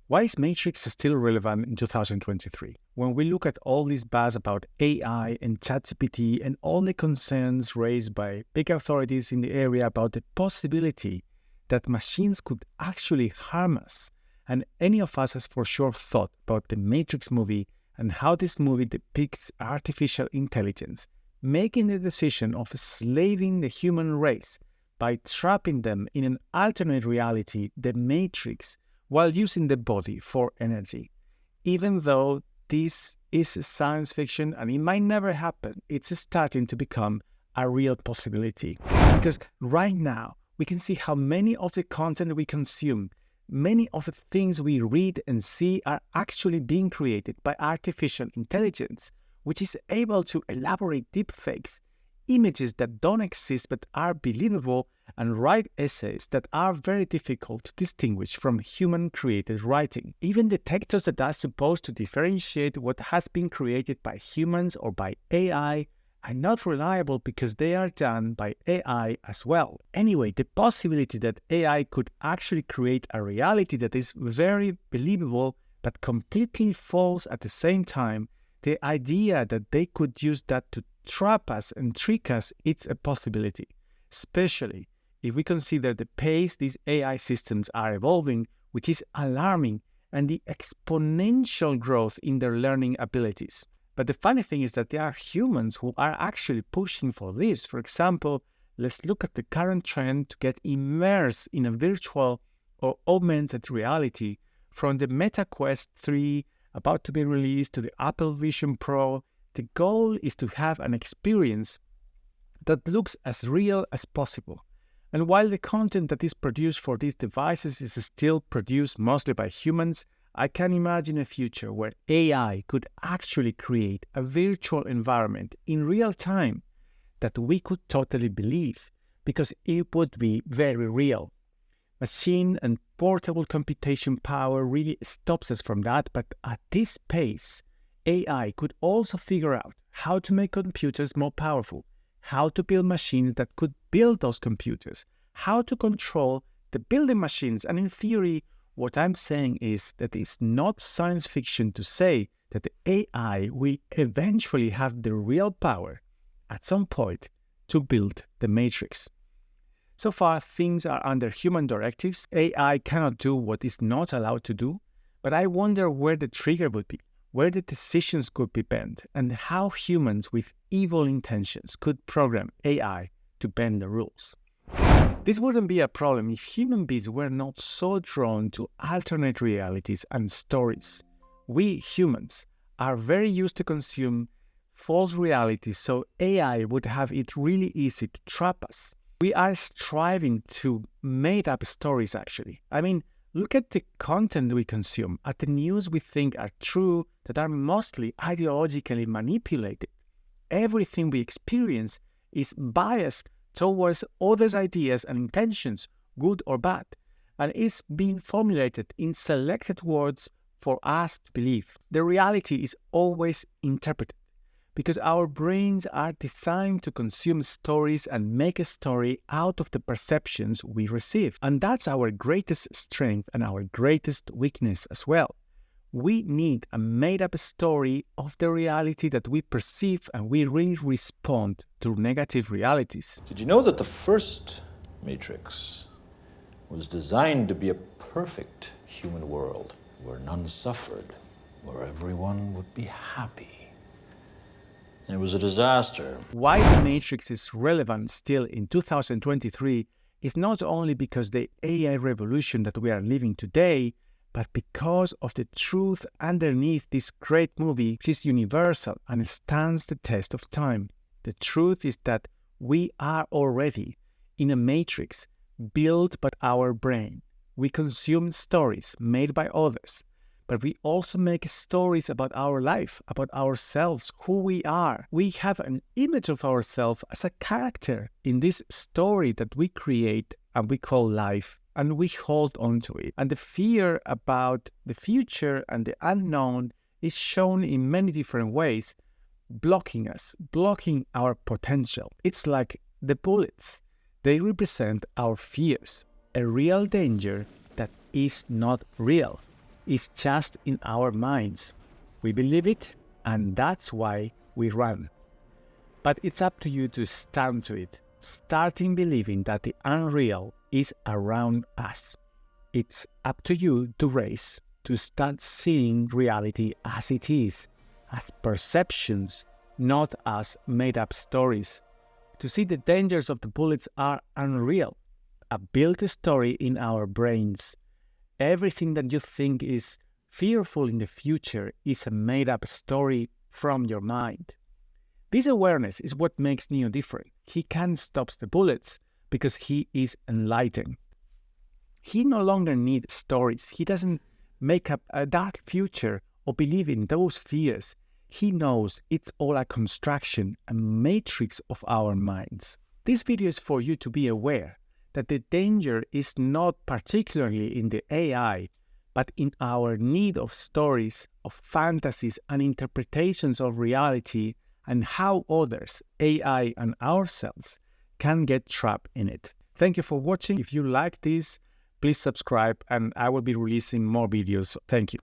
Why is Matrix still relevant in 2023? When we look at all this buzz about AI and ChatGPT and all the concerns raised by big authorities in the area about the possibility that machines could actually harm us, and any of us has for sure thought about the Matrix movie and how this movie depicts artificial intelligence, making the decision of enslaving the human race by trapping them in an alternate reality, the Matrix, while using the body for energy. Even though this is science fiction and it might never happen, it's starting to become a real possibility. Because right now, we can see how many of the content we consume, many of the things we read and see are actually being created by artificial intelligence, which is able to elaborate deepfakes, images that don't exist but are believable, and write essays that are very difficult to distinguish from human-created writing. Even detectors that are supposed to differentiate what has been created by humans or by AI are not reliable because they are done by AI as well. Anyway, the possibility that AI could actually create a reality that is very believable but completely false at the same time, the idea that they could use that to trap us and trick us, it's a possibility, especially if we consider the pace these AI systems are evolving, which is alarming, and the exponential growth in their learning abilities. But the funny thing is that there are humans who are actually pushing for this. For example, let's look at the current trend to get immersed in a virtual or augmented reality, from the Meta Quest 3 about to be released to the Apple Vision Pro. The goal is to have an experience that looks as real as possible. And while the content that is produced for these devices is still produced mostly by humans, I can imagine a future where AI could actually create a virtual environment in real time that we could totally believe, because it would be very real. Machine and portable computation power really stops us from that, but at this pace, AI could also figure out how to make computers more powerful, how to build machines that could build those computers, how to control the building machines. And in theory, what I'm saying is that it's not science fiction to say that the AI will eventually have the real power at some point to build the Matrix. So far, things are under human directives. AI cannot do what is not allowed to do, but I wonder where the trigger would be, where the decisions could be bent, and how humans with evil intentions could program AI to bend the rules. This wouldn't be a problem if human beings were not so drawn to alternate realities and stories. We humans are very used to consume false realities, so AI would have it really easy to trap us. We are striving to make up stories, actually. I mean, look at the content we consume, at the news we think are true that are mostly ideologically manipulated. Everything we experience is biased towards others' ideas and intentions, good or bad, and is being formulated in selected words for us to believe. The reality is always interpreted, because our brains are designed to consume stories and make a story out of the perceptions we receive. And that's our greatest strength and our greatest weakness as well. We need a made-up story of the reality that we perceive, and we really respond to negative realities. Did you know that the first Matrix was designed to be a perfect human world where none suffered, where everyone would be happy? It was a disaster. Why the Matrix is relevant still in 2023 is not only because the AI revolution that we are living today, but because of the truth underneath this great movie, which is universal and stands the test of time. The truth is that we are already in a matrix built by our brain. We consume stories made by others, but we also make stories about our life, about ourselves, who we are. We have an image of ourselves as a character in this story that we create and we call life, and we hold on to it. And the fear about the future and the unknown is shown in many different ways, blocking us, blocking our potential. It's like the bullets. They represent our fears, a real danger that is not real. is just in our minds. We believe it, and that's why we run. But it's up to you to stand to it, starting believing that the unreal is around us. It's up to you to race, to start seeing reality as it is, as perceptions, not as made-up stories. To see the dangers of the bullets are unreal, a built story in our brains. Everything that you think is fearful in the future is a made-up story from your mind. This awareness is what makes Neo different. He can't stop the bullets because he is enlightened. He no longer needs stories. He doesn't make up a dark future or believe in those fears. He knows it's all a construction, a matrix of our minds. This video is for you to be aware that the danger is not particularly in the AI, but in our need of stories, of fantasies and interpretations of reality, and how others, AI and ourselves, can get trapped in it. Thank you for watching. If you like this, please subscribe and I will be releasing more videos. Thank you.